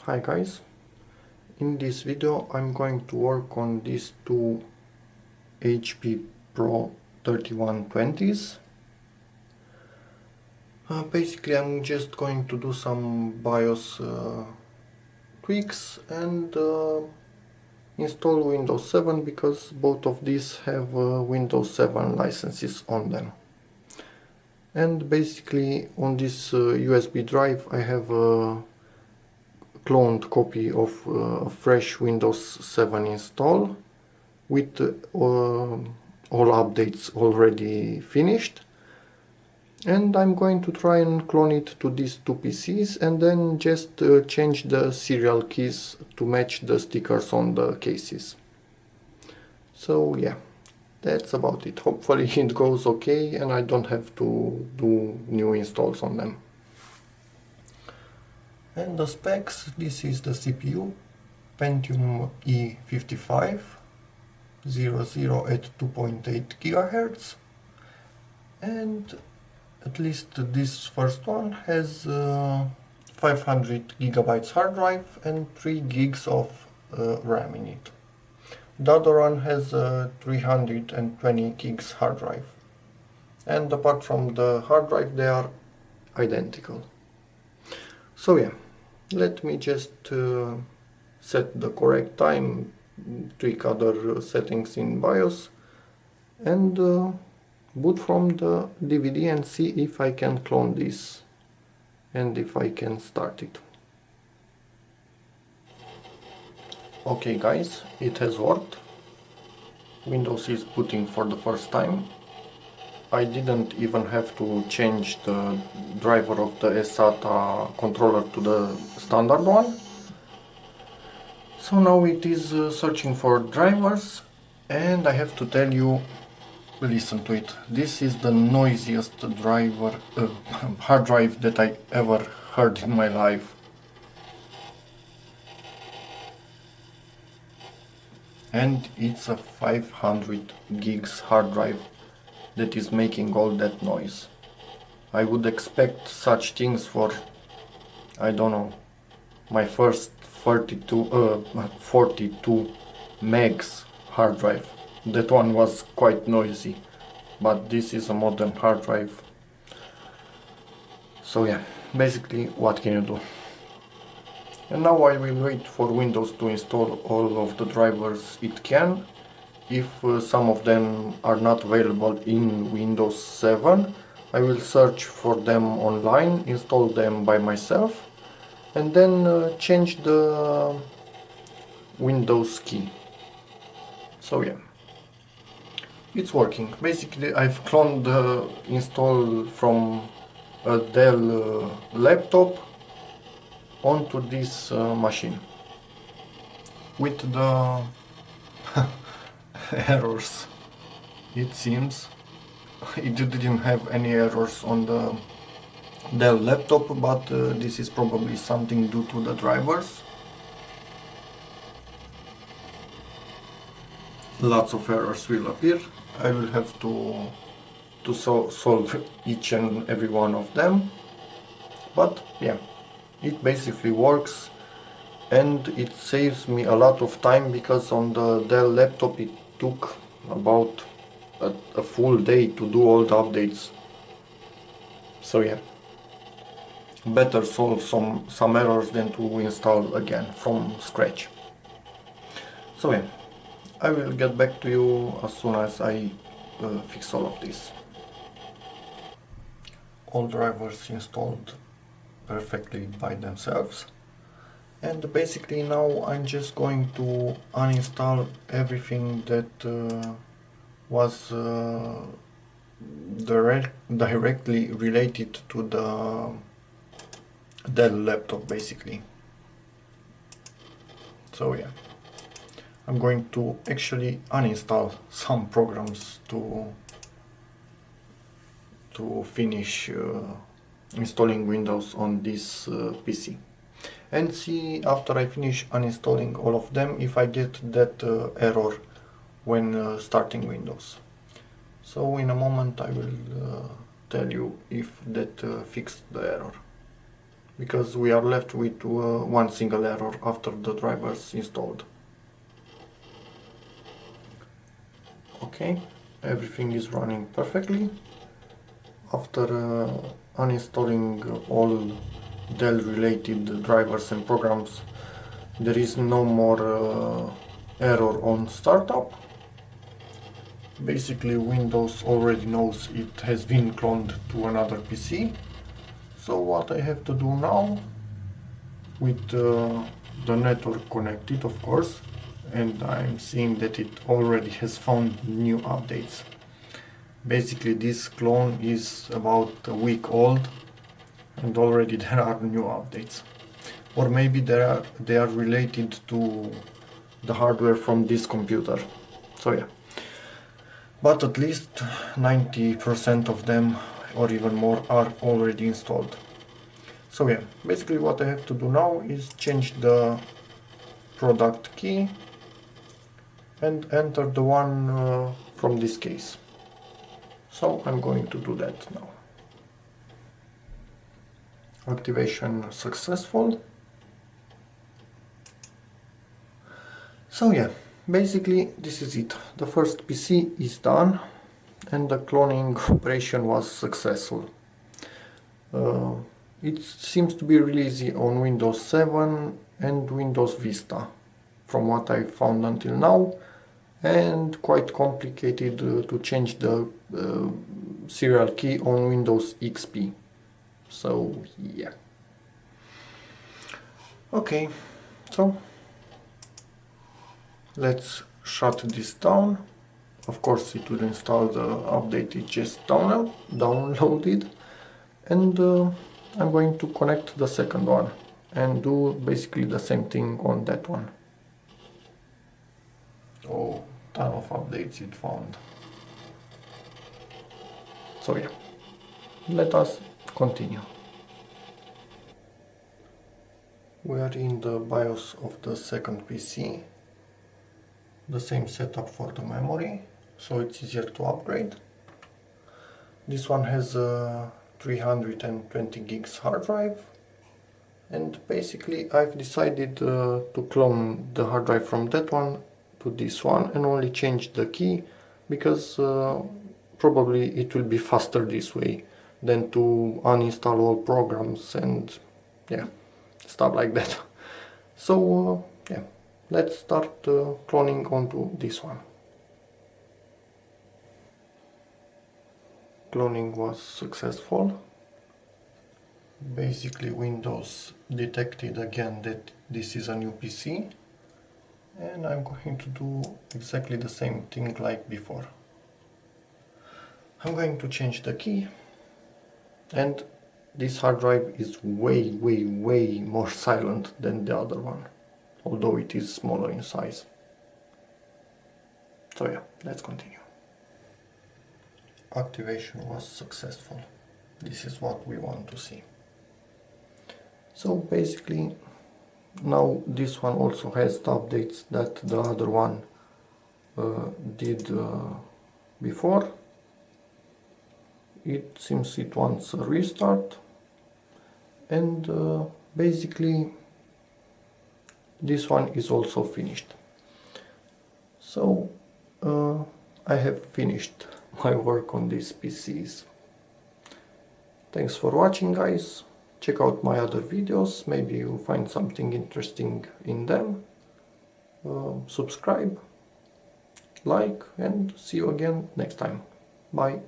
Hi guys, in this video I'm going to work on these two HP Pro 3120s. Basically I'm just going to do some BIOS tweaks and install Windows 7 because both of these have Windows 7 licenses on them. And basically on this USB drive I have a cloned copy of a fresh Windows 7 install with all updates already finished, and I'm going to try and clone it to these two PCs and then just change the serial keys to match the stickers on the cases. So yeah, that's about it. Hopefully it goes okay and I don't have to do new installs on them. And the specs: this is the CPU, Pentium E55, 00 at 2.8 GHz, and at least this first one has 500 GB hard drive and 3 gigs of RAM in it. The other one has 320 gigs hard drive, and apart from the hard drive they are identical. So yeah, let me just set the correct time, tweak other settings in BIOS, and boot from the DVD and see if I can clone this and if I can start it. Okay guys, it has worked. Windows is booting for the first time. I didn't even have to change the driver of the SATA controller to the standard one. So now it is searching for drivers, and I have to tell you, listen to it. This is the noisiest driver, hard drive that I ever heard in my life. And it's a 500 gigs hard drive that is making all that noise. I would expect such things for, I don't know, my first 42 megs hard drive. That one was quite noisy, but this is a modern hard drive. So yeah, basically what can you do? And now I will wait for Windows to install all of the drivers it can. If some of them are not available in Windows 7, I will search for them online, install them by myself, and then change the Windows key. So yeah, it's working. Basically I've cloned the install from a Dell laptop onto this machine with the errors. It seems it didn't have any errors on the Dell laptop, but this is probably something due to the drivers. Lots of errors will appear. I will have to solve each and every one of them, but yeah, it basically works. And it saves me a lot of time, because on the Dell laptop it took about a full day to do all the updates. So yeah, better solve some errors than to install again from scratch. So yeah, I will get back to you as soon as I fix all of this. All drivers installed perfectly by themselves. And basically now I'm just going to uninstall everything that was directly related to the Dell laptop basically. So yeah, I'm going to actually uninstall some programs to finish installing Windows on this PC. And see, after I finish uninstalling all of them, if I get that error when starting Windows. So in a moment I will tell you if that fixed the error. because we are left with one single error after the drivers installed. Okay, everything is running perfectly. After uninstalling all Dell related drivers and programs, there is no more error on startup. Basically Windows already knows it has been cloned to another PC. So what I have to do now, with the network connected of course, and I'm seeing that it already has found new updates. Basically this clone is about a week old and already there are new updates. Or maybe they are related to the hardware from this computer. So yeah. But at least 90% of them or even more are already installed. So yeah, basically what I have to do now is change the product key and enter the one from this case. So I'm going to do that now. Activation successful. So yeah, basically this is it. The first PC is done and the cloning operation was successful. It seems to be really easy on Windows 7 and Windows Vista from what I found until now, and quite complicated to change the serial key on Windows XP. So yeah. Okay, so let's shut this down. Of course it will install the update it just downloaded, and I'm going to connect the second one and do basically the same thing on that one. Oh, ton of updates it found. So yeah, let us continue. We are in the BIOS of the second PC. The same setup for the memory, so it's easier to upgrade. This one has a 320 gigs hard drive, and basically I've decided to clone the hard drive from that one to this one and only change the key, because probably it will be faster this way than to uninstall all programs and yeah, stuff like that. So yeah, let's start cloning onto this one. Cloning was successful. Basically Windows detected again that this is a new PC, and I'm going to do exactly the same thing like before. I'm going to change the key, and this hard drive is way more silent than the other one, although it is smaller in size. So yeah, let's continue. Activation was successful. This is what we want to see. So basically now this one also has the updates that the other one did before. It seems it wants a restart, and basically this one is also finished. So I have finished my work on these PCs. Thanks for watching, guys. Check out my other videos, maybe you'll find something interesting in them. Subscribe, like, and see you again next time. Bye.